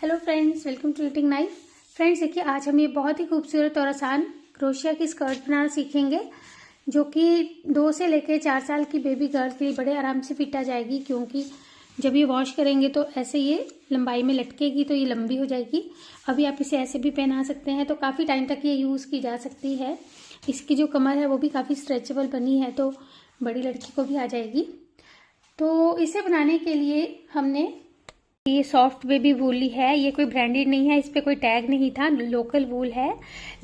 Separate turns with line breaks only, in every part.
Hello friends, welcome to eating knife. Friends देखिए, आज हम ये बहुत ही खूबसूरत और आसान क्रोशिया की स्कर्ट बनाना सीखेंगे, जो कि 2 से लेकर 4 साल की बेबी गर्ल के लिए बड़े आराम से फिट आ जाएगी। क्योंकि जब ये वॉश करेंगे तो ऐसे ये लंबाई में लटकेगी, तो ये लंबी हो जाएगी। अभी आप इसे ऐसे भी पहना सकते हैं, तो काफ़ी टाइम तक ये यूज़ की जा सकती है। इसकी जो कमर है वो भी काफ़ी स्ट्रेचेबल बनी है, तो बड़ी लड़की को भी आ जाएगी। तो इसे बनाने के लिए हमने ये सॉफ्ट बेबी वूल ली है। ये कोई ब्रांडेड नहीं है, इस पर कोई टैग नहीं था, लोकल वूल है,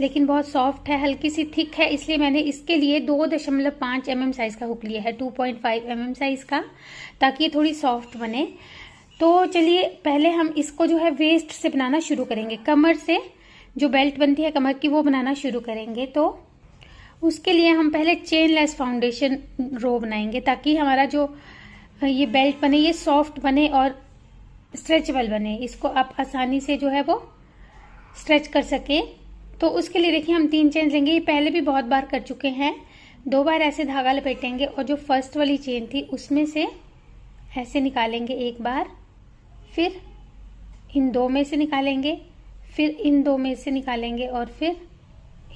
लेकिन बहुत सॉफ्ट है, हल्की सी थिक है। इसलिए मैंने इसके लिए 2.5 mm साइज का हुक लिया है, 2.5 mm साइज का, ताकि ये थोड़ी सॉफ्ट बने। तो चलिए पहले हम इसको जो है वेस्ट से बनाना शुरू करेंगे। कमर से जो बेल्ट बनती है कमर की, वो बनाना शुरू करेंगे। तो उसके लिए हम पहले चेनलेस फाउंडेशन रो बनाएंगे, ताकि हमारा जो ये बेल्ट बने ये सॉफ्ट बने और स्ट्रेचेबल बने। इसको आप आसानी से जो है वो स्ट्रेच कर सके। तो उसके लिए देखिए हम 3 चेन लेंगे। ये पहले भी बहुत बार कर चुके हैं। 2 बार ऐसे धागा लपेटेंगे और जो फर्स्ट वाली चेन थी उसमें से ऐसे निकालेंगे एक बार, फिर इन 2 में से निकालेंगे, फिर इन 2 में से निकालेंगे और फिर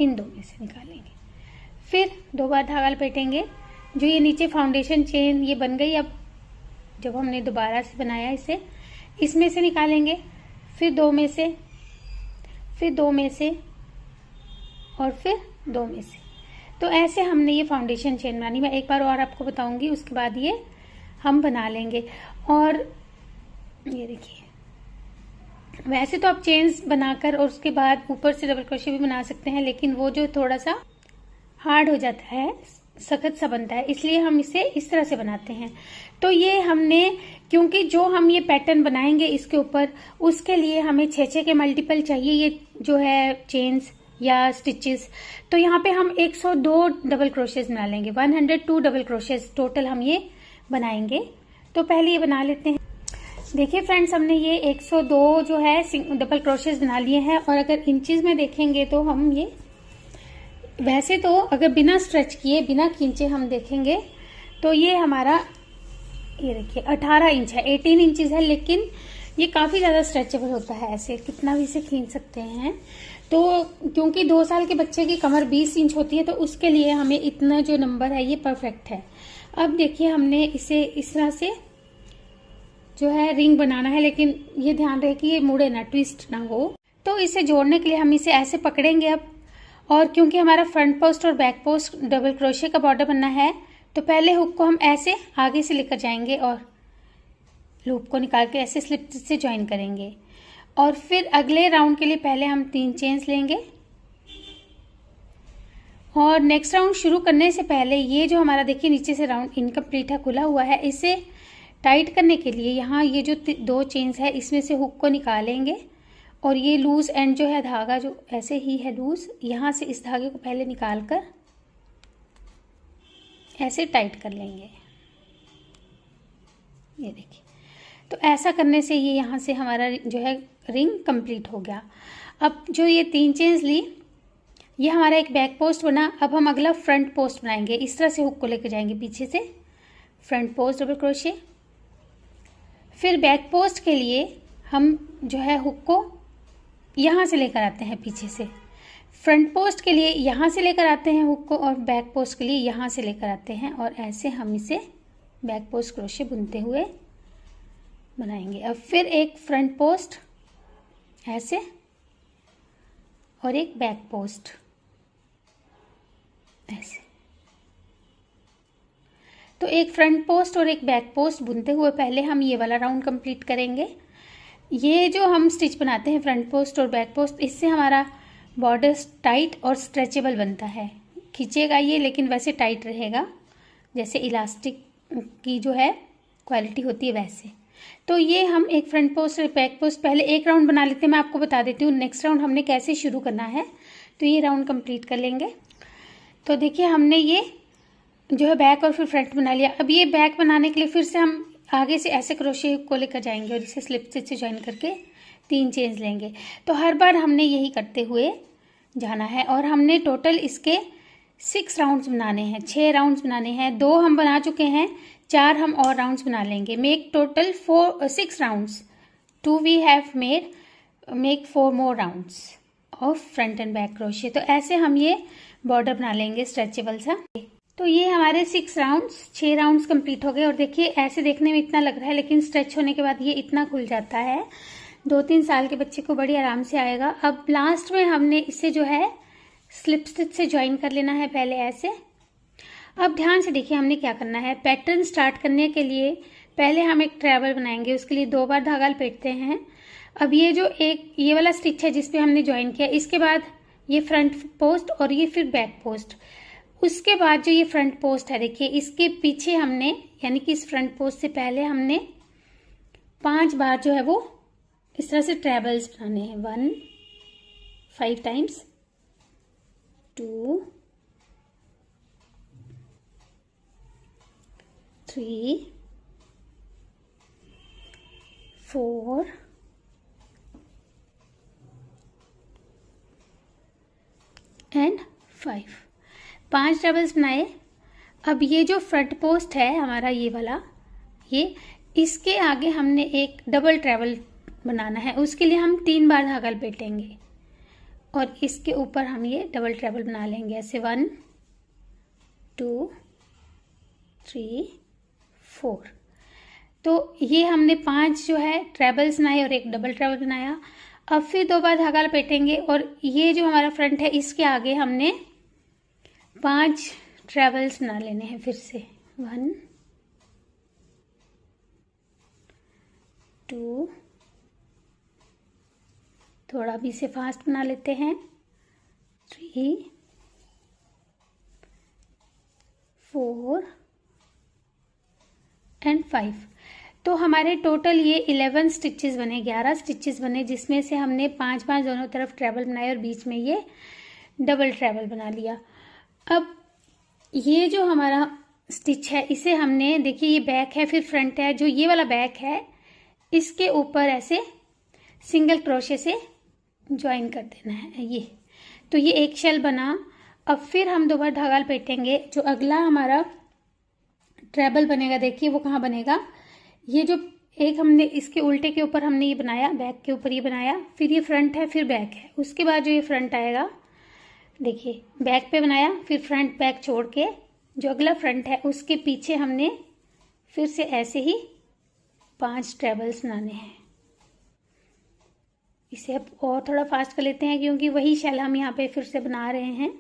इन 2 में से निकालेंगे। फिर 2 बार धागा लपेटेंगे। जो ये नीचे फाउंडेशन चेन ये बन गई, अब जब हमने दोबारा से बनाया इसे, इसमें से निकालेंगे, फिर 2 में से, फिर 2 में से और फिर 2 में से। तो ऐसे हमने ये फाउंडेशन चेन बनानी। मैं एक बार और आपको बताऊंगी, उसके बाद ये हम बना लेंगे। और ये देखिए, वैसे तो आप चेन्स बनाकर और उसके बाद ऊपर से डबल क्रोशे भी बना सकते हैं, लेकिन वो जो थोड़ा सा हार्ड हो जाता है, सख्त सा बनता है, इसलिए हम इसे इस तरह से बनाते हैं। तो ये हमने, क्योंकि जो हम ये पैटर्न बनाएंगे इसके ऊपर, उसके लिए हमें 6 के मल्टीपल चाहिए, ये जो है चेन्स या स्टिचेस। तो यहाँ पे हम 102 डबल क्रोशेज बना लेंगे। 102 डबल क्रोशेज टोटल हम ये बनाएंगे। तो पहले ये बना लेते हैं। देखिए फ्रेंड्स, हमने ये 102 जो है डबल क्रोशेज बना लिए हैं। और अगर इंचेस में देखेंगे तो हम ये, वैसे तो अगर बिना स्ट्रेच किए, बिना खींचे हम देखेंगे तो ये हमारा, ये देखिए 18 इंच है, 18 इंचेस है, लेकिन ये काफ़ी ज़्यादा स्ट्रेचेबल होता है, ऐसे कितना भी इसे खींच सकते हैं। तो क्योंकि 2 साल के बच्चे की कमर 20 इंच होती है, तो उसके लिए हमें इतना जो नंबर है ये परफेक्ट है। अब देखिए हमने इसे इस तरह से जो है रिंग बनाना है, लेकिन ये ध्यान रहे कि ये मुड़े ना, ट्विस्ट ना हो। तो इसे जोड़ने के लिए हम इसे ऐसे पकड़ेंगे अब। और क्योंकि हमारा फ्रंट पोस्ट और बैक पोस्ट डबल क्रोशे का बॉर्डर बनना है, तो पहले हुक को हम ऐसे आगे से लेकर जाएंगे और लूप को निकाल के ऐसे स्लिप से ज्वाइन करेंगे। और फिर अगले राउंड के लिए पहले हम 3 चेन्स लेंगे। और नेक्स्ट राउंड शुरू करने से पहले ये जो हमारा देखिए नीचे से राउंड इनकम्प्लीट है, खुला हुआ है, इसे टाइट करने के लिए यहाँ ये जो 2 चेन्स है इसमें से हुक को निकालेंगे। और ये लूज एंड जो है धागा जो ऐसे ही है लूज, यहाँ से इस धागे को पहले निकाल कर ऐसे टाइट कर लेंगे। ये देखिए, तो ऐसा करने से ये यहाँ से हमारा जो है रिंग कंप्लीट हो गया। अब जो ये 3 चेन्स ली, ये हमारा एक बैक पोस्ट बना। अब हम अगला फ्रंट पोस्ट बनाएंगे। इस तरह से हुक को लेकर जाएंगे पीछे से, फ्रंट पोस्ट डबल क्रोशे। फिर बैक पोस्ट के लिए हम जो है हुक को यहाँ से लेकर आते हैं पीछे से। फ्रंट पोस्ट के लिए यहाँ से लेकर आते हैं हुक को, और बैक पोस्ट के लिए यहाँ से लेकर आते हैं। और ऐसे हम इसे बैक पोस्ट क्रोशे बुनते हुए बनाएंगे। अब फिर एक फ्रंट पोस्ट ऐसे और एक बैक पोस्ट ऐसे। तो एक फ्रंट पोस्ट और एक बैक पोस्ट बुनते हुए पहले हम ये वाला राउंड कंप्लीट करेंगे। ये जो हम स्टिच बनाते हैं फ्रंट पोस्ट और बैक पोस्ट, इससे हमारा बॉर्डर टाइट और स्ट्रेचेबल बनता है। खींचेगा ये, लेकिन वैसे टाइट रहेगा, जैसे इलास्टिक की जो है क्वालिटी होती है वैसे। तो ये हम एक फ्रंट पोस्ट और बैक पोस्ट पहले एक राउंड बना लेते हैं। मैं आपको बता देती हूँ नेक्स्ट राउंड हमने कैसे शुरू करना है। तो ये राउंड कंप्लीट कर लेंगे। तो देखिए हमने ये जो है बैक और फिर फ्रंट बना लिया। अब ये बैक बनाने के लिए फिर से हम आगे से ऐसे क्रोशे को लेकर जाएंगे और इसे स्लिप स्टिच से ज्वाइन करके 3 चेन्स लेंगे। तो हर बार हमने यही करते हुए जाना है। और हमने टोटल इसके 6 राउंड्स बनाने हैं, 6 राउंड्स बनाने हैं। 2 हम बना चुके हैं, 4 हम और राउंड्स बना लेंगे। Make total 6 rounds. 2 we have made make 4 more rounds of front end back crochet. तो ऐसे हम ये बॉर्डर बना लेंगे स्ट्रेचेबल सा। तो ये हमारे 6 राउंड्स कंप्लीट हो गए। और देखिए ऐसे देखने में इतना लग रहा है, लेकिन स्ट्रेच होने के बाद ये इतना खुल जाता है। 2-3 साल के बच्चे को बड़ी आराम से आएगा। अब लास्ट में हमने इसे जो है स्लिप स्टिच से ज्वाइन कर लेना है पहले ऐसे। अब ध्यान से देखिए हमने क्या करना है। पैटर्न स्टार्ट करने के लिए पहले हम एक ट्रैवल बनाएंगे, उसके लिए 2 बार धागा लपेटते हैं। अब ये जो ये वाला स्टिच है जिसपे हमने ज्वाइन किया, इसके बाद ये फ्रंट पोस्ट और ये फिर बैक पोस्ट। उसके बाद जो ये फ्रंट पोस्ट है देखिए, इसके पीछे हमने यानी कि इस फ्रंट पोस्ट से पहले हमने 5 बार जो है वो इस तरह से ट्रैवल्स बनाने हैं। 1 5 टाइम्स, 2 3 4 एंड 5। 5 ट्रैवल्स बनाए। अब ये जो फ्रंट पोस्ट है हमारा ये वाला, ये इसके आगे हमने एक डबल ट्रैवल बनाना है। उसके लिए हम 3 बार धागा लपेटेंगे और इसके ऊपर हम ये डबल ट्रैवल बना लेंगे ऐसे। 1 2 3 4। तो ये हमने 5 जो है ट्रैवल्स बनाए और एक डबल ट्रैवल बनाया। अब फिर 2 बार धागा लपेटेंगे और ये जो हमारा फ्रंट है इसके आगे हमने 5 ट्रैवल्स बना लेने हैं फिर से। 1 2, थोड़ा भी इसे फास्ट बना लेते हैं, 3 4 एंड 5। तो हमारे टोटल ये 11 स्टिचेस बने, 11 स्टिचेस बने, जिसमें से हमने 5-5 दोनों तरफ ट्रैवल बनाए और बीच में ये डबल ट्रैवल बना लिया। अब ये जो हमारा स्टिच है इसे हमने, देखिए ये बैक है फिर फ्रंट है, जो ये वाला बैक है इसके ऊपर ऐसे सिंगल क्रोशे से ज्वाइन कर देना है ये। तो ये एक शेल बना। अब फिर हम 2 बार धागा लपेटेंगे। जो अगला हमारा ट्रैवल बनेगा देखिए वो कहाँ बनेगा, ये जो एक हमने इसके उल्टे के ऊपर हमने ये बनाया, बैक के ऊपर ये बनाया, फिर ये फ्रंट है फिर बैक है, उसके बाद जो ये फ्रंट आएगा देखिए बैक पे बनाया, फिर फ्रंट बैक छोड़ के जो अगला फ्रंट है उसके पीछे हमने फिर से ऐसे ही 5 ट्रैवल्स बनाने हैं। इसे अब और थोड़ा फास्ट कर लेते हैं क्योंकि वही शेल हम यहाँ पे फिर से बना रहे हैं।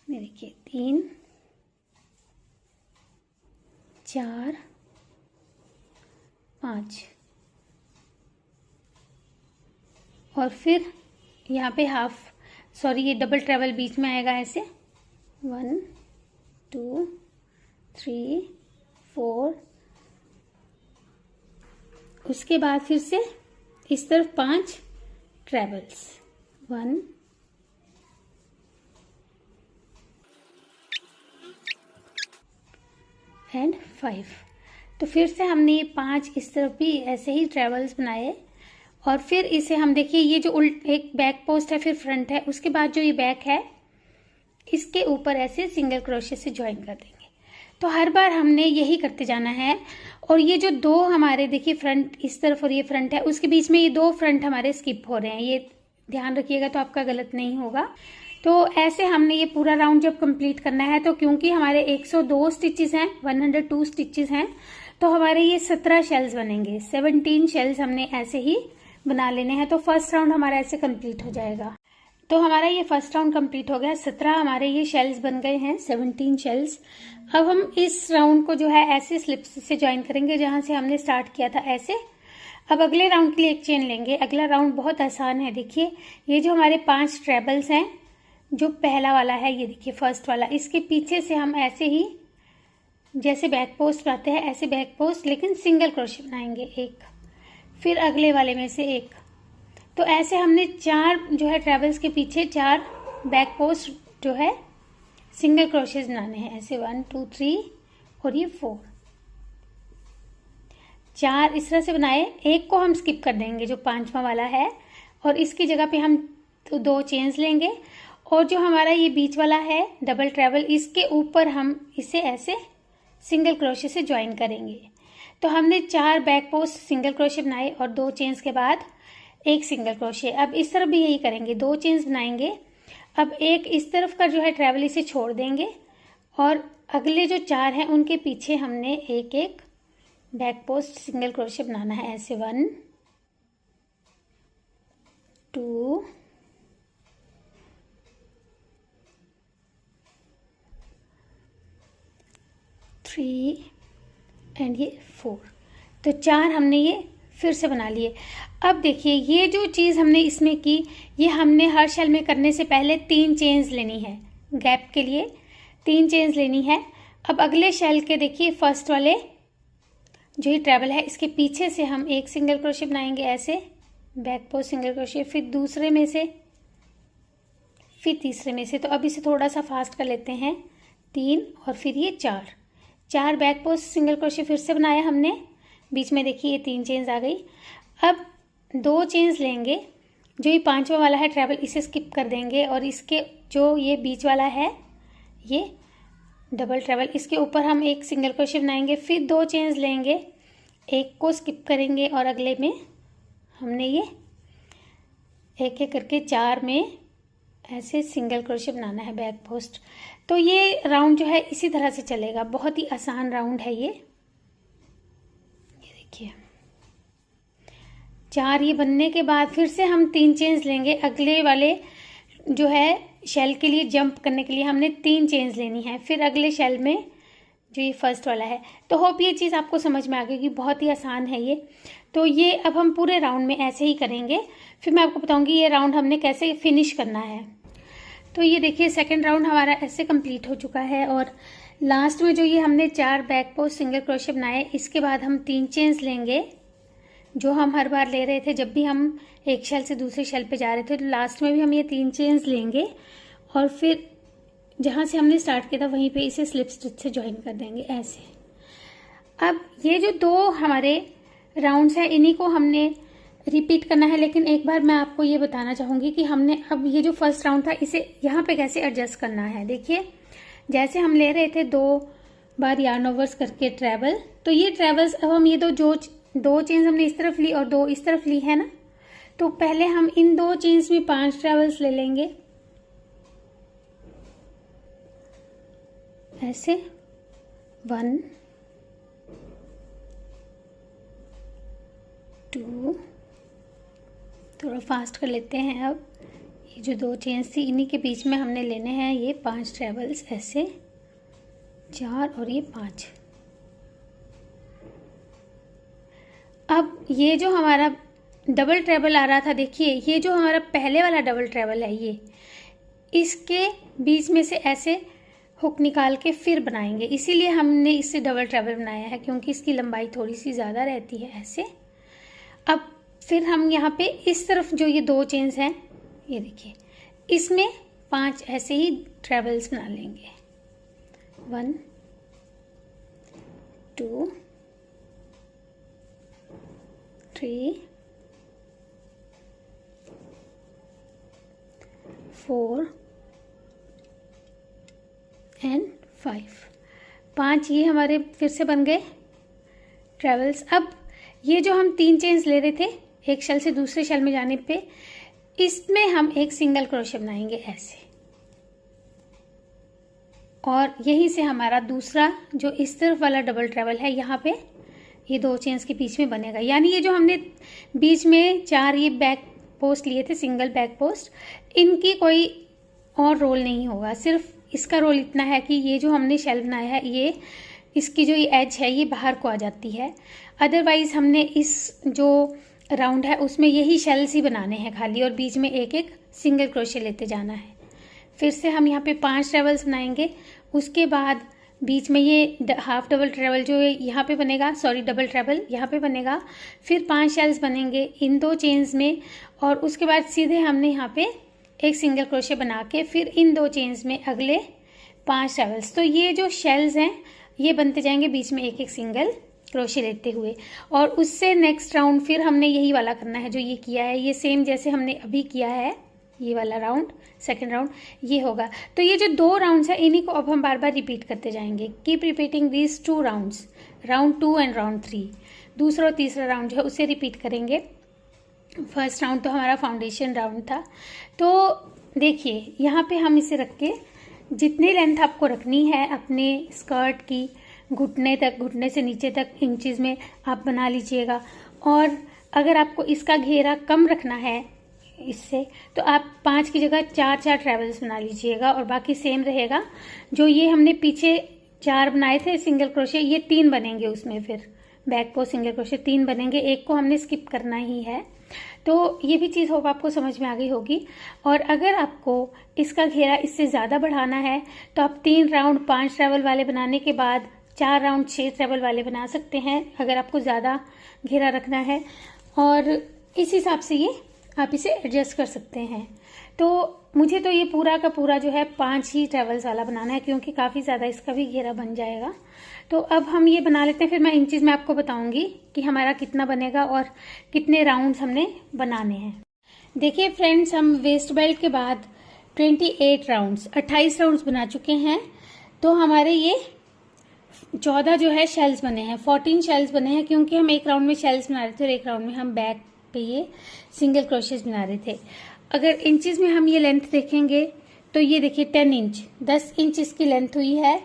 ये देखिए 3 4 5 और फिर यहाँ पे ये डबल ट्रैवल बीच में आएगा ऐसे। 1 2 3 4। उसके बाद फिर से इस तरफ 5 ट्रैवल्स, 1 एंड 5। तो फिर से हमने ये 5 इस तरफ भी ऐसे ही ट्रैवल्स बनाए और फिर इसे हम देखिए ये जो एक बैक पोस्ट है फिर फ्रंट है, उसके बाद जो ये बैक है इसके ऊपर ऐसे सिंगल क्रोशे से ज्वाइन कर देंगे। तो हर बार हमने यही करते जाना है। और ये जो 2 हमारे देखिए फ्रंट इस तरफ और ये फ्रंट है, उसके बीच में ये 2 फ्रंट हमारे स्किप हो रहे हैं, ये ध्यान रखिएगा तो आपका गलत नहीं होगा। तो ऐसे हमने ये पूरा राउंड जब कंप्लीट करना है, तो क्योंकि हमारे 102 स्टिचेस हैं, 102 स्टिचेस हैं, तो हमारे ये 17 शेल्स बनेंगे। 17 शेल्स हमने ऐसे ही बना लेने हैं। तो फर्स्ट राउंड हमारा ऐसे कंप्लीट हो जाएगा। तो हमारा ये फर्स्ट राउंड कंप्लीट हो गया। 17 हमारे ये शेल्स बन गए हैं, 17 शेल्स। अब हम इस राउंड को जो है ऐसे स्लिप से ज्वाइन करेंगे जहां से हमने स्टार्ट किया था ऐसे। अब अगले राउंड के लिए एक चेन लेंगे। अगला राउंड बहुत आसान है। देखिए ये जो हमारे 5 ट्रैवल्स हैं, जो पहला वाला है ये देखिए फर्स्ट वाला, इसके पीछे से हम ऐसे ही जैसे बैक पोस्ट बनाते हैं ऐसे बैक पोस्ट, लेकिन सिंगल क्रोशे बनाएंगे एक, फिर अगले वाले में से एक। तो ऐसे हमने 4 जो है ट्रैवल्स के पीछे 4 बैक पोस्ट जो है सिंगल क्रोशेज बनाने हैं ऐसे। 1 2 3 और ये 4, 4 इस तरह से बनाए। एक को हम स्किप कर देंगे जो 5वां वाला है, और इसकी जगह पे हम 2 चेन्स लेंगे, और जो हमारा ये बीच वाला है डबल ट्रैवल, इसके ऊपर हम इसे ऐसे सिंगल क्रोशे से ज्वाइन करेंगे। तो हमने 4 बैक पोस्ट सिंगल क्रोशे बनाए और 2 चेन्स के बाद एक सिंगल क्रोशे। अब इस तरफ भी यही करेंगे, 2 चेन्स बनाएंगे। अब एक इस तरफ का जो है ट्रैवल इसे छोड़ देंगे और अगले जो 4 हैं उनके पीछे हमने एक एक बैक पोस्ट सिंगल क्रोशे बनाना है। ऐसे 1 2 3 एंड ये 4। तो 4 हमने ये फिर से बना लिए। अब देखिए ये जो चीज़ हमने इसमें की, ये हमने हर शेल में करने से पहले 3 चेन्स लेनी है, गैप के लिए 3 चेन्स लेनी है। अब अगले शेल के देखिए फर्स्ट वाले जो ये ट्रैवल है इसके पीछे से हम एक सिंगल क्रोशे बनाएंगे ऐसे, बैक पोस्ट सिंगल क्रोशे, फिर दूसरे में से, फिर तीसरे में से। तो अब इसे थोड़ा सा फास्ट कर लेते हैं, 3 और फिर ये 4 बैक पोस्ट सिंगल क्रोशे फिर से बनाया हमने। बीच में देखिए ये 3 चेन्स आ गई। अब 2 चेन्स लेंगे, जो ये 5वां वाला है ट्रैवल इसे स्किप कर देंगे और इसके जो ये बीच वाला है ये डबल ट्रैवल, इसके ऊपर हम एक सिंगल क्रोशे बनाएंगे। फिर 2 चेन्स लेंगे, एक को स्किप करेंगे और अगले में हमने ये एक एक करके 4 में ऐसे सिंगल क्रोशे बनाना है बैक पोस्ट। तो ये राउंड जो है इसी तरह से चलेगा, बहुत ही आसान राउंड है ये देखिए। 4 ये बनने के बाद फिर से हम 3 चेन्स लेंगे। अगले वाले जो है शेल के लिए जंप करने के लिए हमने 3 चेन्स लेनी है, फिर अगले शेल में जो ये फर्स्ट वाला है। तो होप ये चीज़ आपको समझ में आ गई कि बहुत ही आसान है ये। तो ये अब हम पूरे राउंड में ऐसे ही करेंगे, फिर मैं आपको बताऊंगी ये राउंड हमने कैसे फिनिश करना है। तो ये देखिए सेकंड राउंड हमारा ऐसे कंप्लीट हो चुका है और लास्ट में जो ये हमने 4 बैक पोस्ट सिंगल क्रोशे बनाए, इसके बाद हम 3 चेन्स लेंगे जो हम हर बार ले रहे थे जब भी हम एक शेल से दूसरे शेल पे जा रहे थे। तो लास्ट में भी हम ये 3 चेन्स लेंगे और फिर जहाँ से हमने स्टार्ट किया था वहीं पे इसे स्लिप स्टिच से ज्वाइन कर देंगे ऐसे। अब ये जो 2 हमारे राउंड्स हैं इन्हीं को हमने रिपीट करना है, लेकिन एक बार मैं आपको ये बताना चाहूँगी कि हमने अब ये जो फर्स्ट राउंड था इसे यहाँ पे कैसे एडजस्ट करना है। देखिए जैसे हम ले रहे थे 2 बार यार्न ओवर्स करके ट्रैवल, तो ये ट्रैवल्स अब हम ये 2 चेन्स हमने इस तरफ ली और 2 इस तरफ ली है ना, तो पहले हम इन 2 चेन्स में 5 ट्रैवल्स ले लेंगे ऐसे 1 2, थोड़ा फास्ट कर लेते हैं। अब ये जो 2 चेन्स थी इन्हीं के बीच में हमने लेने हैं ये 5 ट्रैवल्स ऐसे, 4 और ये 5। अब ये जो हमारा डबल ट्रैवल आ रहा था, देखिए ये जो हमारा पहले वाला डबल ट्रैवल है ये इसके बीच में से ऐसे हुक निकाल के फिर बनाएंगे, इसीलिए हमने इससे डबल ट्रैवल बनाया है क्योंकि इसकी लंबाई थोड़ी सी ज़्यादा रहती है ऐसे। अब फिर हम यहाँ पे इस तरफ जो ये 2 चेन्स हैं ये देखिए इसमें 5 ऐसे ही ट्रैवल्स बना लेंगे, 1 2 3 4 एंड 5 ये हमारे फिर से बन गए ट्रैवल्स। अब ये जो हम 3 चेन्स ले रहे थे एक शेल से दूसरे शेल में जाने पे, इसमें हम एक सिंगल क्रोशे बनाएंगे ऐसे और यहीं से हमारा दूसरा जो इस तरफ वाला डबल ट्रैवल है यहाँ पे ये 2 चेन्स के बीच में बनेगा। यानी ये जो हमने बीच में 4 ये बैक पोस्ट लिए थे सिंगल बैक पोस्ट, इनकी कोई और रोल नहीं होगा, सिर्फ इसका रोल इतना है कि ये जो हमने शेल बनाया है ये इसकी जो ये एज है ये बाहर को आ जाती है। अदरवाइज हमने इस जो राउंड है उसमें यही शेल्स ही बनाने हैं खाली और बीच में एक एक सिंगल क्रोशे लेते जाना है। फिर से हम यहाँ पे 5 ट्रैवल्स बनाएंगे, उसके बाद बीच में ये हाफ डबल ट्रैवल जो यहाँ पे बनेगा, सॉरी डबल ट्रैवल यहाँ पे बनेगा, फिर 5 शेल्स बनेंगे इन 2 चेन्स में और उसके बाद सीधे हमने यहाँ पे एक सिंगल क्रोशे बना के फिर इन 2 चेन्स में अगले 5 ट्रैवल्स। तो ये जो शेल्स हैं ये बनते जाएंगे बीच में एक एक सिंगल क्रोशे लेते हुए और उससे नेक्स्ट राउंड फिर हमने यही वाला करना है जो ये किया है, ये सेम जैसे हमने अभी किया है ये वाला राउंड, सेकंड राउंड ये होगा। तो ये जो 2 राउंड्स है इन्हीं को अब हम बार बार रिपीट करते जाएंगे। Keep repeating these 2 rounds, round 2 and round 3। दूसरा और तीसरा राउंड जो है उसे रिपीट करेंगे फर्स्ट राउंड तो हमारा फाउंडेशन राउंड था। तो देखिए यहाँ पे हम इसे रख के जितनी लेंथ आपको रखनी है अपने स्कर्ट की, घुटने तक, घुटने से नीचे तक इंचेस में आप बना लीजिएगा। और अगर आपको इसका घेरा कम रखना है इससे, तो आप 5 की जगह 4 ट्रेवल्स बना लीजिएगा और बाकी सेम रहेगा। जो ये हमने पीछे 4 बनाए थे सिंगल क्रोशे, ये 3 बनेंगे उसमें, फिर बैक पोस्ट सिंगल क्रोशे 3 बनेंगे, एक को हमने स्किप करना ही है। तो ये भी चीज़ होप आपको समझ में आ गई होगी। और अगर आपको इसका घेरा इससे ज़्यादा बढ़ाना है तो आप 3 राउंड 5 ट्रेवल वाले बनाने के बाद 4 राउंड 6 ट्रेवल वाले बना सकते हैं, अगर आपको ज़्यादा घेरा रखना है। और इस हिसाब से ये आप इसे एडजस्ट कर सकते हैं। तो मुझे तो ये पूरा का पूरा जो है 5 ही ट्रेवल्स वाला बनाना है, क्योंकि काफ़ी ज़्यादा इसका भी घेरा बन जाएगा। तो अब हम ये बना लेते हैं, फिर मैं इंचेस में आपको बताऊंगी कि हमारा कितना बनेगा और कितने राउंड्स हमने बनाने हैं। देखिए फ्रेंड्स, हम वेस्ट बेल्ट के बाद 28 राउंड्स 28 राउंड्स बना चुके हैं। तो हमारे ये 14 जो है शेल्स बने हैं, 14 शेल्स बने हैं, क्योंकि हम एक राउंड में शेल्स बना रहे थे और एक राउंड में हम बैक पे ये सिंगल क्रोशेस बना रहे थे। अगर इंचेस में हम ये लेंथ देखेंगे तो ये देखिए 10 इंच 10 इंच इसकी लेंथ हुई है।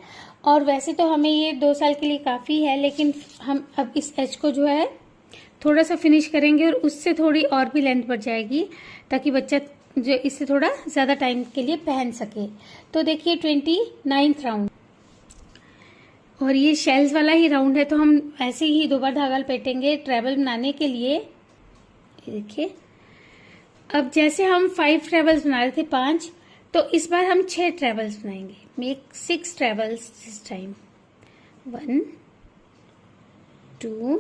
और वैसे तो हमें ये 2 साल के लिए काफ़ी है, लेकिन हम अब इस एज को जो है थोड़ा सा फिनिश करेंगे और उससे थोड़ी और भी लेंथ बढ़ जाएगी, ताकि बच्चा जो इससे थोड़ा ज़्यादा टाइम के लिए पहन सके। तो देखिए 29th राउंड, और ये शेल्स वाला ही राउंड है, तो हम ऐसे ही 2 बार धागा लपेटेंगे ट्रेवल बनाने के लिए। देखिए अब जैसे हम 5 ट्रेवल्स बना रहे थे 5, तो इस बार हम 6 ट्रेवल्स बनाएंगे। Make 6 travels this time. 1 2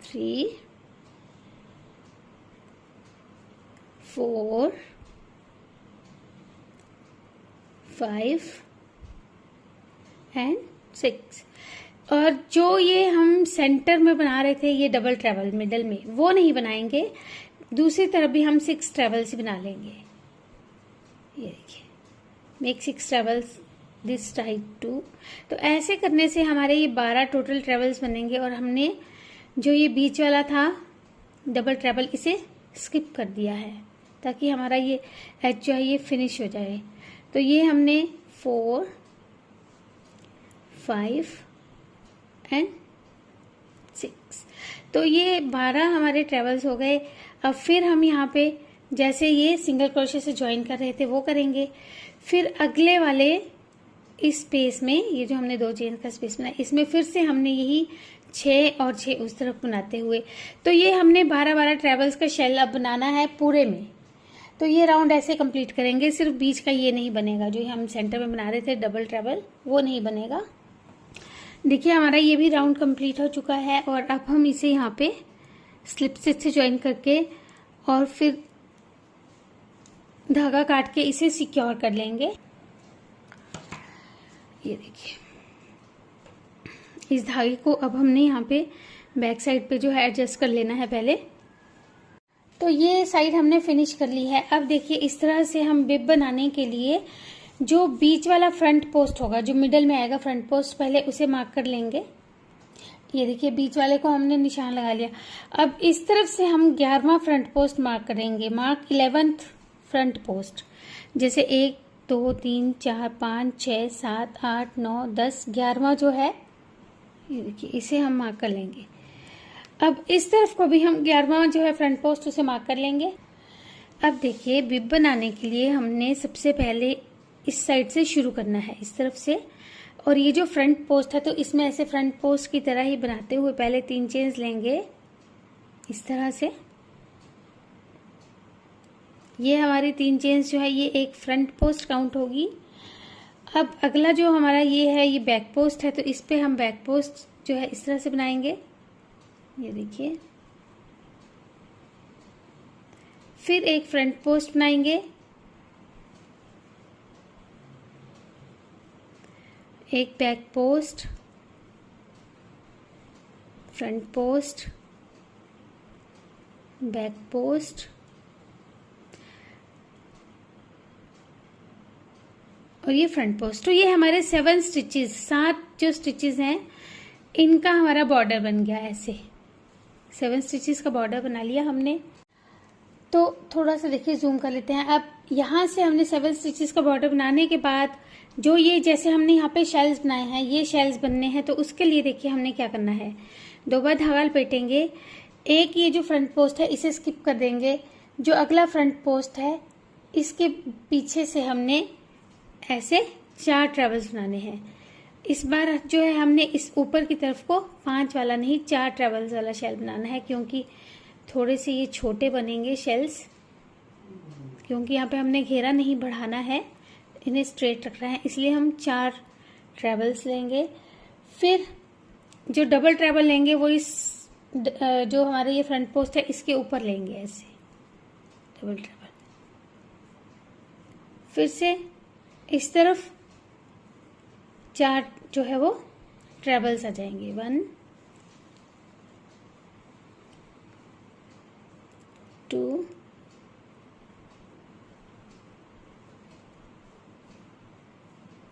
3 4 5 and 6। और जो ये हम सेंटर में बना रहे थे ये डबल ट्रेवल मिडल में, वो नहीं बनाएंगे, दूसरी तरफ भी हम 6 ट्रेवल्स ही बना लेंगे। ये देखिए, make 6 travels this side to. तो ऐसे करने से हमारे ये 12 टोटल ट्रेवल्स बनेंगे। और हमने जो ये बीच वाला था डबल ट्रेवल, इसे स्किप कर दिया है, ताकि हमारा ये एज जो है ये फिनिश हो जाए। तो ये हमने 4 5 एंड 6, तो ये 12 हमारे ट्रेवल्स हो गए। अब फिर हम यहाँ पे जैसे ये सिंगल क्रोशे से ज्वाइन कर रहे थे वो करेंगे। फिर अगले वाले इस स्पेस में, ये जो हमने 2 चेन का स्पेस बनाया, इसमें फिर से हमने यही 6 और 6 उस तरफ बनाते हुए, तो ये हमने 12 ट्रेवल्स का शेल अब बनाना है पूरे में। तो ये राउंड ऐसे कंप्लीट करेंगे, सिर्फ बीच का ये नहीं बनेगा, जो हम सेंटर में बना रहे थे डबल ट्रेवल, वो नहीं बनेगा। देखिए हमारा ये भी राउंड कंप्लीट हो चुका है। और अब हम इसे यहाँ पे स्लिप स्टिच से ज्वाइन करके और फिर धागा काट के इसे सिक्योर कर लेंगे। ये देखिए, इस धागे को अब हमने यहाँ पे बैक साइड पे जो है एडजस्ट कर लेना है पहले। तो ये साइड हमने फिनिश कर ली है। अब देखिए इस तरह से हम बिब बनाने के लिए जो बीच वाला फ्रंट पोस्ट होगा, जो मिडल में आएगा फ्रंट पोस्ट, पहले उसे मार्क कर लेंगे। ये देखिए बीच वाले को हमने निशान लगा लिया। अब इस तरफ से हम 11वां फ्रंट पोस्ट मार्क करेंगे। Mark 11th front post. जैसे 1 2 3 4 5 6 7 8 9 10 11वां जो है, ये देखिए इसे हम मार्क कर लेंगे। अब इस तरफ को भी हम 11वां जो है फ्रंट पोस्ट उसे मार्क कर लेंगे। अब देखिए बिब बनाने के लिए हमने सबसे पहले इस साइड से शुरू करना है, इस तरफ से। और ये जो फ्रंट पोस्ट है, तो इसमें ऐसे फ्रंट पोस्ट की तरह ही बनाते हुए पहले 3 चेन्स लेंगे इस तरह से। ये हमारी 3 चेन्स जो है ये एक फ्रंट पोस्ट काउंट होगी। अब अगला जो हमारा ये है, ये बैक पोस्ट है, तो इस पे हम बैक पोस्ट जो है इस तरह से बनाएंगे। ये देखिए, फिर एक फ्रंट पोस्ट बनाएंगे, एक back post, front post, back post और ये फ्रंट पोस्ट। तो ये हमारे 7 स्टिचेस, 7 जो स्टिचेस हैं, इनका हमारा बॉर्डर बन गया ऐसे 7 स्टिचेस का बॉर्डर बना लिया हमने। तो थोड़ा सा देखिए जूम कर लेते हैं। अब यहाँ से हमने 7 स्टिचेस का बॉर्डर बनाने के बाद जो ये जैसे हमने यहाँ पे शेल्स बनाए हैं, ये शेल्स बनने हैं, तो उसके लिए देखिए हमने क्या करना है, 2 बार धागा लपेटेंगे। एक ये जो फ्रंट पोस्ट है इसे स्किप कर देंगे। जो अगला फ्रंट पोस्ट है इसके पीछे से हमने ऐसे 4 ट्रेवल्स बनाने हैं। इस बार जो है हमने इस ऊपर की तरफ को 5 वाला नहीं 4 ट्रेवल्स वाला शेल बनाना है, क्योंकि थोड़े से ये छोटे बनेंगे शेल्स, क्योंकि यहाँ पे हमने घेरा नहीं बढ़ाना है, इन्हें स्ट्रेट रखना है, इसलिए हम 4 ट्रेवल्स लेंगे। फिर जो डबल ट्रेवल लेंगे वो इस जो हमारे ये फ्रंट पोस्ट है इसके ऊपर लेंगे ऐसे डबल ट्रेवल। फिर से इस तरफ 4 जो है वो ट्रेवल्स आ जाएंगे, 1 2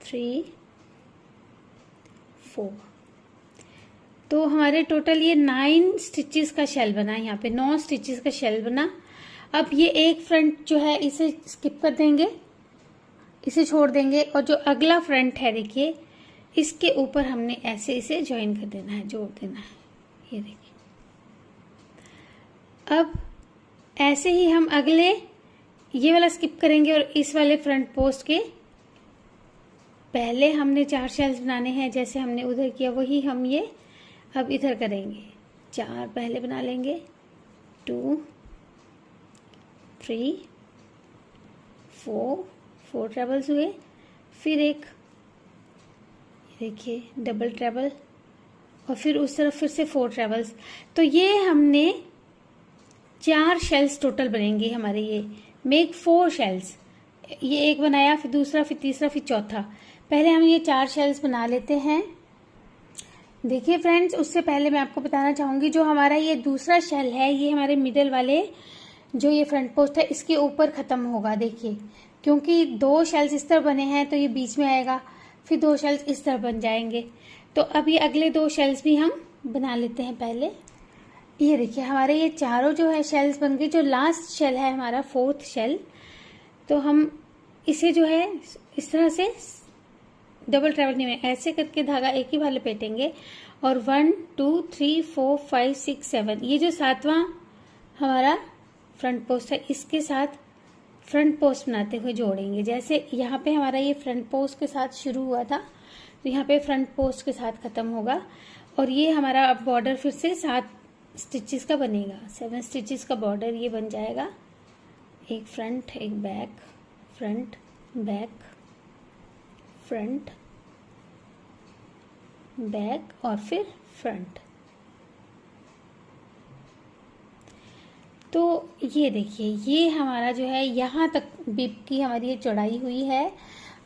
3 4। तो हमारे टोटल ये 9 स्टिचेस का शेल बना, यहाँ पे 9 स्टिचेस का शेल बना। अब ये एक फ्रंट जो है इसे स्किप कर देंगे, इसे छोड़ देंगे, और जो अगला फ्रंट है देखिए इसके ऊपर हमने ऐसे इसे ज्वाइन कर देना है, जोड़ देना है, ये देखिए। अब ऐसे ही हम अगले ये वाला स्किप करेंगे और इस वाले फ्रंट पोस्ट के पहले हमने 4 शेल्स बनाने हैं, जैसे हमने उधर किया वही हम ये अब इधर करेंगे। 4 पहले बना लेंगे, 2 3 4 ट्रेवल्स हुए। फिर एक देखिए डबल ट्रेवल, और फिर उस तरफ फिर से 4 ट्रेवल्स। तो ये हमने 4 शेल्स टोटल बनेंगे हमारे। ये मेक 4 शेल्स, ये एक बनाया, फिर दूसरा, फिर तीसरा, फिर चौथा। पहले हम ये 4 शेल्स बना लेते हैं। देखिए फ्रेंड्स, उससे पहले मैं आपको बताना चाहूंगी जो हमारा ये दूसरा शेल है ये हमारे मिडल वाले जो ये फ्रंट पोस्ट है इसके ऊपर खत्म होगा। देखिए क्योंकि 2 शेल्स इस तरह बने हैं तो ये बीच में आएगा, फिर 2 शेल्स इस तरह बन जाएंगे। तो अब ये अगले 2 शेल्स भी हम बना लेते हैं पहले। ये देखिए हमारे ये चारों जो है शेल्स बन गए। जो लास्ट शेल है हमारा 4th शेल, तो हम इसे जो है इस तरह से डबल ट्रेवल नहीं में ऐसे करके धागा एक ही बार लपेटेंगे और 1 2 3 4 5 6 7 ये जो 7वां हमारा फ्रंट पोस्ट है इसके साथ फ्रंट पोस्ट बनाते हुए जोड़ेंगे। जैसे यहाँ पे हमारा ये फ्रंट पोस्ट के साथ शुरू हुआ था तो यहाँ पे फ्रंट पोस्ट के साथ खत्म होगा। और ये हमारा अब बॉर्डर फिर से 7 स्टिचेस का बनेगा। 7 स्टिचेस का बॉर्डर ये बन जाएगा। एक फ्रंट, एक back, front, back, front, back और फिर फ्रंट। तो ये देखिए ये हमारा जो है यहाँ तक बिप की हमारी ये चौड़ाई हुई है।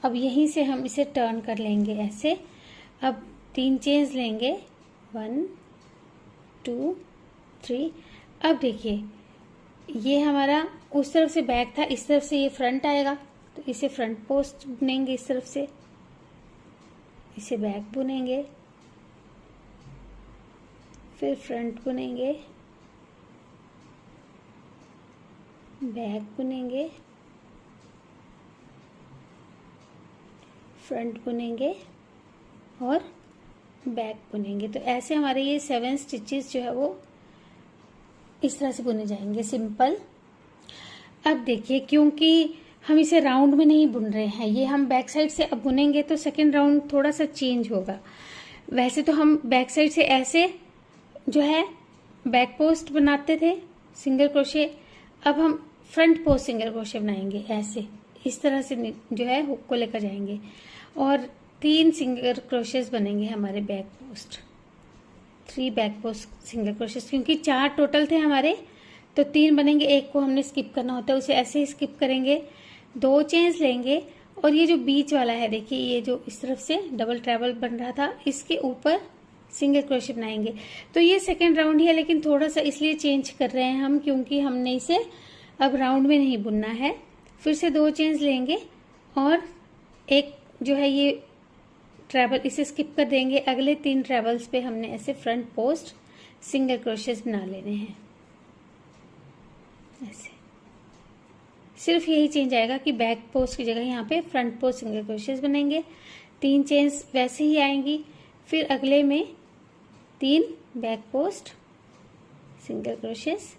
अब यहीं से हम इसे टर्न कर लेंगे ऐसे। अब 3 चेन्स लेंगे, 1 2 3। अब देखिए ये हमारा उस तरफ से बैक था, इस तरफ से ये फ्रंट आएगा तो इसे फ्रंट पोस्ट बुनेंगे, इस तरफ से इसे बैक बुनेंगे, फिर फ्रंट बुनेंगे, बैक बुनेंगे, फ्रंट बुनेंगे और बैक बुनेंगे। तो ऐसे हमारे ये 7 स्टिचेस जो है वो इस तरह से बुने जाएंगे सिंपल। अब देखिए क्योंकि हम इसे राउंड में नहीं बुन रहे हैं, ये हम बैक साइड से अब बुनेंगे तो सेकंड राउंड थोड़ा सा चेंज होगा। वैसे तो हम बैक साइड से ऐसे जो है बैक पोस्ट बनाते थे सिंगल क्रोशे, अब हम फ्रंट पोस्ट सिंगल क्रोशे बनाएंगे ऐसे, इस तरह से जो है हुक को लेकर जाएंगे और 3 सिंगल क्रोशेस बनेंगे हमारे back post, 3 back post single crochets. क्योंकि 4 टोटल थे हमारे तो 3 बनेंगे, एक को हमने स्किप करना होता है, उसे ऐसे ही स्किप करेंगे। 2 चेन्स लेंगे और ये जो बीच वाला है देखिए ये जो इस तरफ से डबल ट्रैवल बन रहा था इसके ऊपर सिंगल क्रोशे बनाएंगे। तो ये सेकंड राउंड ही है लेकिन थोड़ा सा इसलिए चेंज कर रहे हैं हम क्योंकि हमने इसे अब राउंड में नहीं बुनना है। फिर से 2 चेन्स लेंगे और एक जो है ये ट्रैवल इसे स्किप कर देंगे। अगले 3 ट्रैवल्स पे हमने ऐसे फ्रंट पोस्ट सिंगल क्रोशेस बना लेने हैं। ऐसे सिर्फ यही चेंज आएगा कि बैक पोस्ट की जगह यहाँ पे फ्रंट पोस्ट सिंगल क्रोशेस बनेंगे। 3 चेन्स वैसे ही आएंगी। फिर अगले में 3 बैक पोस्ट सिंगल क्रोशेस,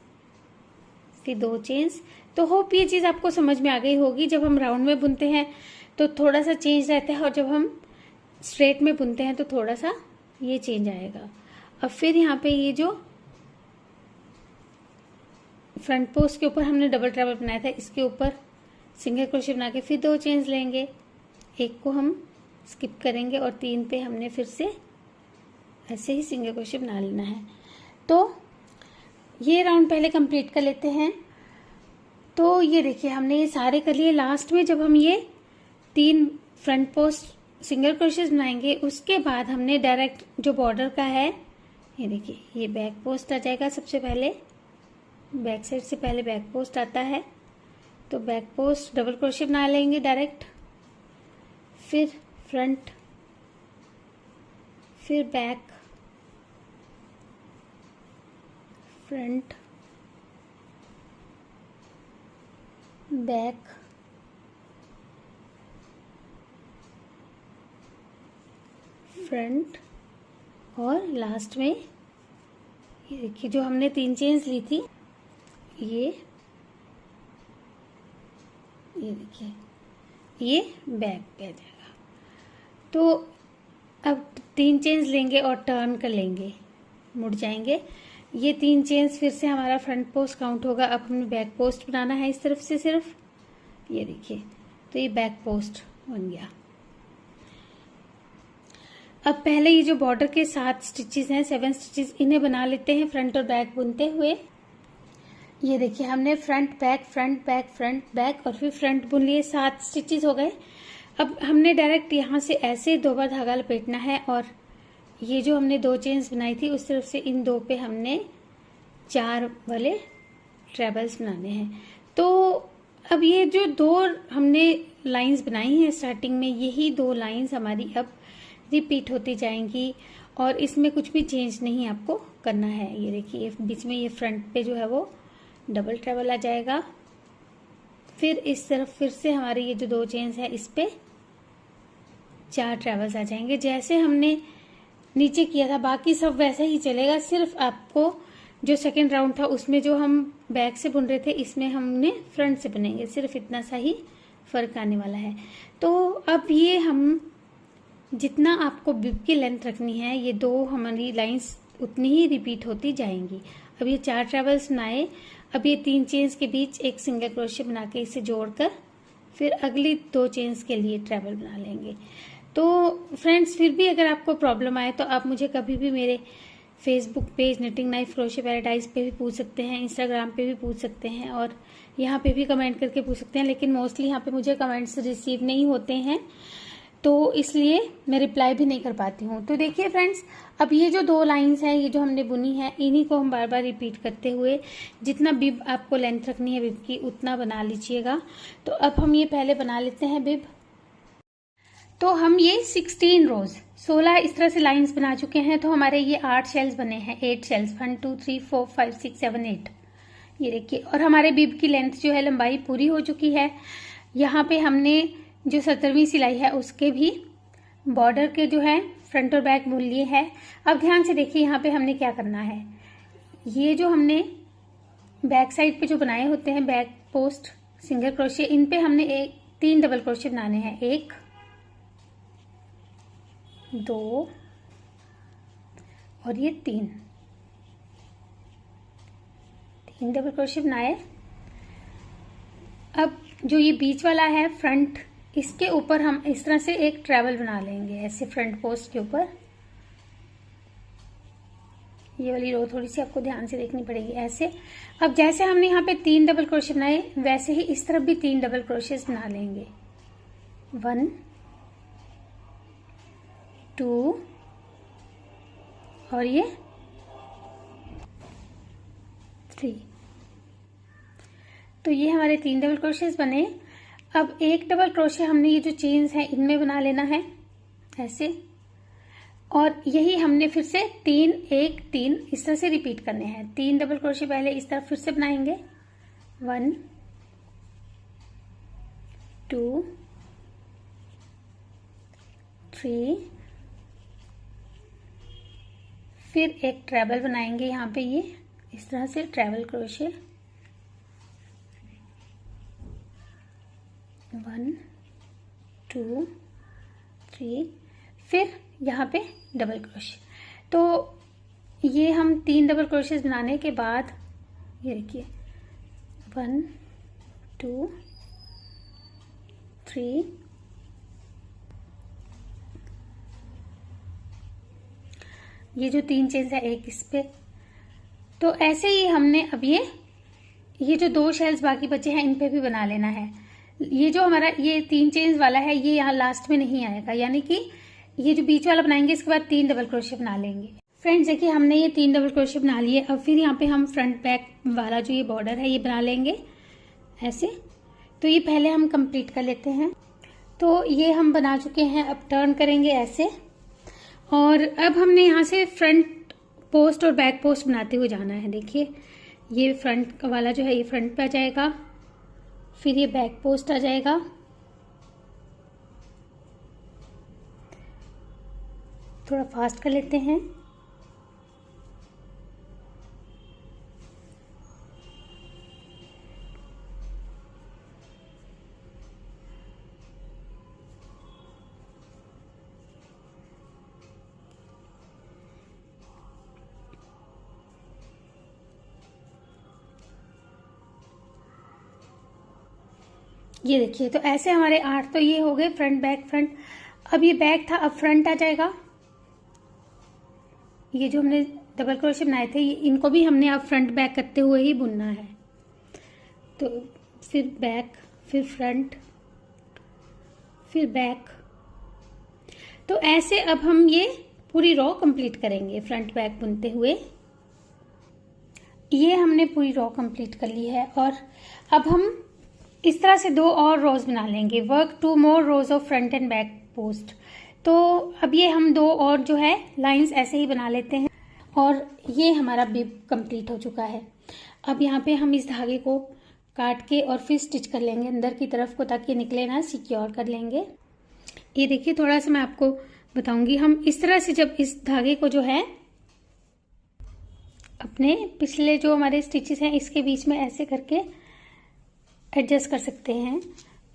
फिर 2 चेन्स। तो होप ये चीज़ आपको समझ में आ गई होगी। जब हम राउंड में बुनते हैं तो थोड़ा सा चेंज रहता है और जब हम स्ट्रेट में बुनते हैं तो थोड़ा सा ये चेंज आएगा। अब फिर यहाँ पे ये जो फ्रंट पोस्ट के ऊपर हमने डबल ट्रैवल बनाया था, इसके ऊपर सिंगल क्रोशे बना के फिर 2 चेन्स लेंगे। एक को हम स्किप करेंगे और 3 पे हमने फिर से ऐसे ही सिंगल क्रोशे बना लेना है। तो ये राउंड पहले कंप्लीट कर लेते हैं। तो ये देखिए हमने ये सारे कर लिए। लास्ट में जब हम ये 3 फ्रंट पोस्ट सिंगल क्रोशेस बनाएंगे उसके बाद हमने डायरेक्ट जो बॉर्डर का है, ये देखिए ये बैक पोस्ट आ जाएगा। सबसे पहले बैक साइड से पहले बैक पोस्ट आता है, तो बैक पोस्ट डबल क्रोशे बना लेंगे डायरेक्ट, फिर फ्रंट, फिर बैक, फ्रंट, बैक, फ्रंट और लास्ट में ये देखिए जो हमने 3 चेन्स ली थी, ये देखिए ये बैक पे आ जाएगा। तो अब 3 चेन्स लेंगे और टर्न कर लेंगे, मुड़ जाएंगे। ये 3 चेन्स फिर से हमारा फ्रंट पोस्ट काउंट होगा। अब हमें बैक पोस्ट बनाना है इस तरफ से सिर्फ, ये देखिए तो ये बैक पोस्ट बन गया। अब पहले ये जो बॉर्डर के 7 स्टिचेस हैं, 7 स्टिचेस, इन्हें बना लेते हैं फ्रंट और बैक बुनते हुए। ये देखिए हमने front back front back front back और फिर फ्रंट बुन लिए, 7 स्टिचेस हो गए। अब हमने डायरेक्ट यहाँ से ऐसे 2 बार धागा लपेटना है और ये जो हमने 2 चेन्स बनाई थी उस तरफ से इन 2 पे हमने 4 वाले ट्रेबल्स बनाने हैं। तो अब ये जो 2 हमने लाइंस बनाई हैं स्टार्टिंग में, यही 2 लाइंस हमारी अब रिपीट होती जाएंगी और इसमें कुछ भी चेंज नहीं आपको करना है। ये देखिए बीच में ये फ्रंट पे जो है वो डबल ट्रेवल आ जाएगा। फिर इस तरफ फिर से हमारे ये जो 2 चेन्स है इस पे 4 ट्रेवल्स आ जाएंगे, जैसे हमने नीचे किया था। बाकी सब वैसे ही चलेगा, सिर्फ आपको जो सेकेंड राउंड था उसमें जो हम बैक से बुन रहे थे इसमें हमने फ्रंट से बुनेंगे, सिर्फ इतना सा ही फर्क आने वाला है। तो अब ये हम जितना आपको बिब की लेंथ रखनी है, ये 2 हमारी लाइंस उतनी ही रिपीट होती जाएंगी। अब ये 4 ट्रेवल्स बनाए, अब ये 3 चेन्स के बीच एक सिंगल क्रोशे बना के इसे जोड़कर फिर अगली 2 चेन्स के लिए ट्रेवल बना लेंगे। तो फ्रेंड्स फिर भी अगर आपको प्रॉब्लम आए तो आप मुझे कभी भी मेरे Facebook page knitting knife crochet paradise पे भी पूछ सकते हैं, इंस्टाग्राम पे भी पूछ सकते हैं और यहाँ पे भी कमेंट करके पूछ सकते हैं। लेकिन मोस्टली यहाँ पे मुझे कमेंट्स रिसीव नहीं होते हैं, तो इसलिए मैं रिप्लाई भी नहीं कर पाती हूँ। तो देखिए फ्रेंड्स, अब ये जो 2 लाइंस हैं, ये जो हमने बुनी है, इन्हीं को हम बार बार रिपीट करते हुए जितना बिब आपको लेंथ रखनी है बिब की उतना बना लीजिएगा। तो अब हम ये पहले बना लेते हैं बिब। तो हम ये 16 रोज 16 इस तरह से लाइंस बना चुके हैं। तो हमारे ये 8 शेल्स बने हैं, 8 शेल्स, 1 2 3 4 5 6 7 8, ये देखिए। और हमारे बिब की लेंथ जो है लंबाई पूरी हो चुकी है। यहाँ पे हमने जो 17वीं सिलाई है उसके भी बॉर्डर के जो है फ्रंट और बैक बुन लिए है। अब ध्यान से देखिए यहाँ पे हमने क्या करना है। ये जो हमने बैक साइड पे जो बनाए होते हैं बैक पोस्ट सिंगल क्रोशे, इन पे हमने 3 डबल क्रोशे बनाने हैं, 1 2 और ये 3 डबल क्रोशे बनाए। अब जो ये बीच वाला है फ्रंट, इसके ऊपर हम इस तरह से एक ट्रेवल बना लेंगे, ऐसे फ्रंट पोस्ट के ऊपर। ये वाली रो थोड़ी सी आपको ध्यान से देखनी पड़ेगी, ऐसे। अब जैसे हमने यहाँ पे 3 डबल क्रोशे बनाए वैसे ही इस तरफ भी 3 डबल क्रोशेस बना लेंगे, 1 2 और ये 3। तो ये हमारे 3 डबल क्रोशेस बने। अब एक डबल क्रोशे हमने ये जो चेन्स हैं इनमें बना लेना है, ऐसे। और यही हमने फिर से 3 1 3 इस तरह से रिपीट करने हैं। 3 डबल क्रोशे पहले इस तरफ फिर से बनाएंगे, 1 2 3, फिर एक ट्रेबल बनाएंगे यहाँ पे, ये इस तरह से ट्रेबल क्रोशे, 1 2 3, फिर यहाँ पे डबल क्रोशे। तो ये हम 3 डबल क्रोशेस बनाने के बाद ये देखिए 1 2 3, ये जो 3 चेन्स है एक इस पे। तो ऐसे ही हमने अब ये जो 2 शेल्स बाकी बचे हैं इन पे भी बना लेना है। ये जो हमारा ये 3 चेन्स वाला है ये यहाँ लास्ट में नहीं आएगा, यानी कि ये जो बीच वाला बनाएंगे इसके बाद 3 डबल क्रोशे बना लेंगे। फ्रेंड्स देखिए हमने ये 3 डबल क्रोशे बना लिए। अब फिर यहाँ पे हम फ्रंट बैक वाला जो ये बॉर्डर है ये बना लेंगे ऐसे। तो ये पहले हम कंप्लीट कर लेते हैं। तो ये हम बना चुके हैं, अब टर्न करेंगे ऐसे। और अब हमने यहाँ से फ्रंट पोस्ट और बैक पोस्ट बनाते हुए जाना है। देखिए ये फ्रंट वाला जो है ये फ्रंट पे आ जाएगा, फिर ये बैक पोस्ट आ जाएगा, थोड़ा फास्ट कर लेते हैं। ये देखिए तो ऐसे हमारे 8 तो ये हो गए फ्रंट बैक फ्रंट। अब ये बैक था, अब फ्रंट आ जाएगा। ये जो हमने डबल क्रोशे बनाए थे इनको भी हमने अब फ्रंट बैक करते हुए ही बुनना है। तो फिर बैक, फिर फ्रंट, फिर बैक। तो ऐसे अब हम ये पूरी रो कंप्लीट करेंगे फ्रंट बैक बुनते हुए। ये हमने पूरी रो कंप्लीट कर ली है और अब हम इस तरह से 2 और रोज बना लेंगे। Work 2 more rows of front end back post. तो अब ये हम 2 और जो है लाइंस ऐसे ही बना लेते हैं और ये हमारा बिब कंप्लीट हो चुका है। अब यहाँ पे हम इस धागे को काट के और फिर स्टिच कर लेंगे अंदर की तरफ को, ताकि निकले ना, सिक्योर कर लेंगे। ये देखिए थोड़ा सा मैं आपको बताऊंगी। हम इस तरह से जब इस धागे को जो है अपने पिछले जो हमारे स्टिचेस हैं इसके बीच में ऐसे करके एडजस्ट कर सकते हैं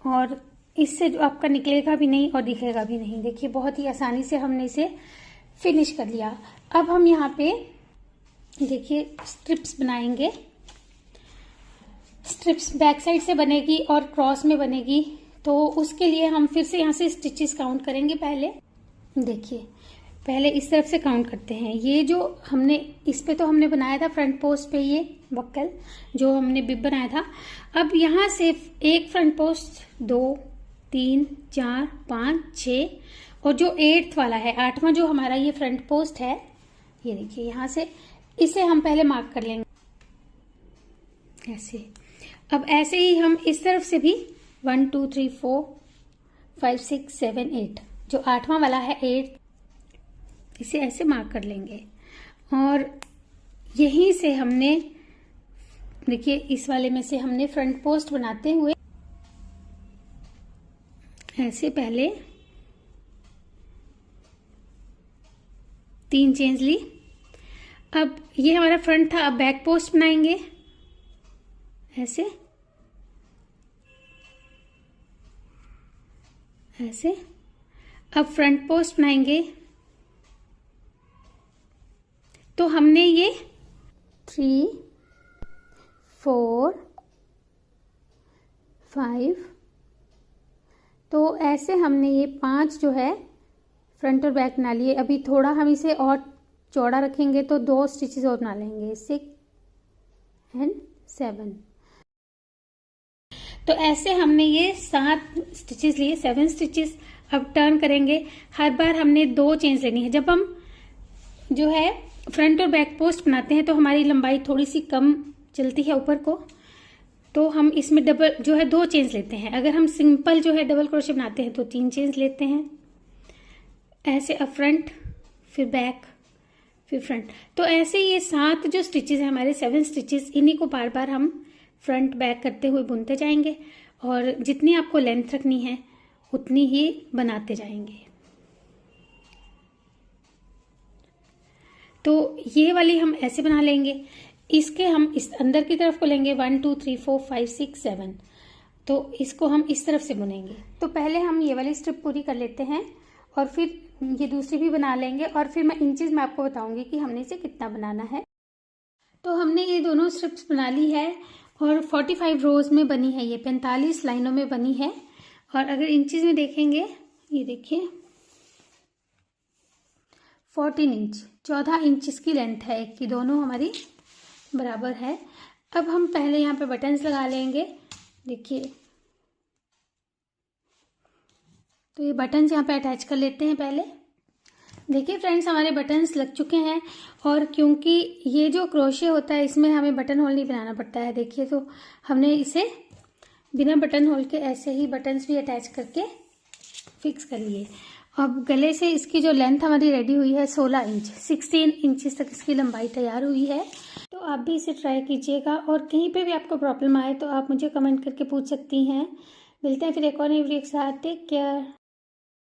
और इससे जो आपका निकलेगा भी नहीं और दिखेगा भी नहीं। देखिए बहुत ही आसानी से हमने इसे फिनिश कर लिया। अब हम यहाँ पे देखिए स्ट्रिप्स बनाएंगे। स्ट्रिप्स बैक साइड से बनेगी और क्रॉस में बनेगी, तो उसके लिए हम फिर से यहाँ से स्टिचेस काउंट करेंगे। पहले देखिए पहले इस तरफ से काउंट करते हैं। ये जो हमने इस पे तो हमने बनाया था फ्रंट पोस्ट पे ये बक्कल जो हमने बिब बनाया था। अब यहाँ से एक फ्रंट पोस्ट, 2 3 4 5 6 और जो 8th वाला है 8वां जो हमारा ये फ्रंट पोस्ट है, ये देखिए यहाँ से इसे हम पहले मार्क कर लेंगे ऐसे। अब ऐसे ही हम इस तरफ से भी 1 2 3 4 5 6 7 8 जो 8वां वाला है 8 इसे ऐसे मार्क कर लेंगे। और यहीं से हमने देखिए इस वाले में से हमने फ्रंट पोस्ट बनाते हुए ऐसे पहले 3 चेन्स ली। अब ये हमारा फ्रंट था, अब बैक पोस्ट बनाएंगे ऐसे ऐसे। अब फ्रंट पोस्ट बनाएंगे तो हमने ये 3 4 5 तो ऐसे हमने ये 5 जो है फ्रंट और बैक बना लिए। अभी थोड़ा हम इसे और चौड़ा रखेंगे तो 2 स्टिचेस और बना लेंगे, 6 एंड 7। तो ऐसे हमने ये 7 स्टिचेस लिए, 7 स्टिचेस। अब टर्न करेंगे। हर बार हमने 2 चेन्स लेनी है। जब हम जो है फ्रंट और बैक पोस्ट बनाते हैं तो हमारी लंबाई थोड़ी सी कम चलती है ऊपर को, तो हम इसमें डबल जो है 2 चेन्स लेते हैं। अगर हम सिंपल जो है डबल क्रोशे बनाते हैं तो 3 चेन्स लेते हैं ऐसे। अब फ्रंट फिर बैक, फिर फ्रंट। तो ऐसे ये 7 जो स्टिचेस हैं हमारे, 7 स्टिचेस, इन्हीं को बार बार हम फ्रंट बैक करते हुए बुनते जाएंगे और जितनी आपको लेंथ रखनी है उतनी ही बनाते जाएंगे। तो ये वाली हम ऐसे बना लेंगे। इसके हम इस अंदर की तरफ को लेंगे 1 2 3 4 5 6 7, तो इसको हम इस तरफ से बुनेंगे। तो पहले हम ये वाली स्ट्रिप पूरी कर लेते हैं और फिर ये दूसरी भी बना लेंगे और फिर मैं इंचेस में आपको बताऊंगी कि हमने इसे कितना बनाना है। तो हमने ये दोनों स्ट्रिप्स बना ली है और 45 रोज में बनी है, ये 45 लाइनों में बनी है। और अगर इंचेस में देखेंगे, ये देखिए 14 इंच, 14 इंच की लेंथ है कि दोनों हमारी बराबर है। अब हम पहले यहाँ पे बटन्स लगा लेंगे। देखिए, तो ये बटन्स यहाँ पे अटैच कर लेते हैं पहले। देखिए फ्रेंड्स, हमारे बटन्स लग चुके हैं और क्योंकि ये जो क्रोशे होता है इसमें हमें बटन होल नहीं बनाना पड़ता है। देखिए, तो हमने इसे बिना बटन होल के ऐसे ही बटन्स भी अटैच करके फिक्स कर लिए। अब गले से इसकी जो लेंथ हमारी रेडी हुई है 16 इंच, 16 इंचेस तक इसकी लंबाई तैयार हुई है। तो आप भी इसे ट्राई कीजिएगा और कहीं पे भी आपको प्रॉब्लम आए तो आप मुझे कमेंट करके पूछ सकती हैं। मिलते हैं फिर एक और नई वीडियो के साथ। Take care.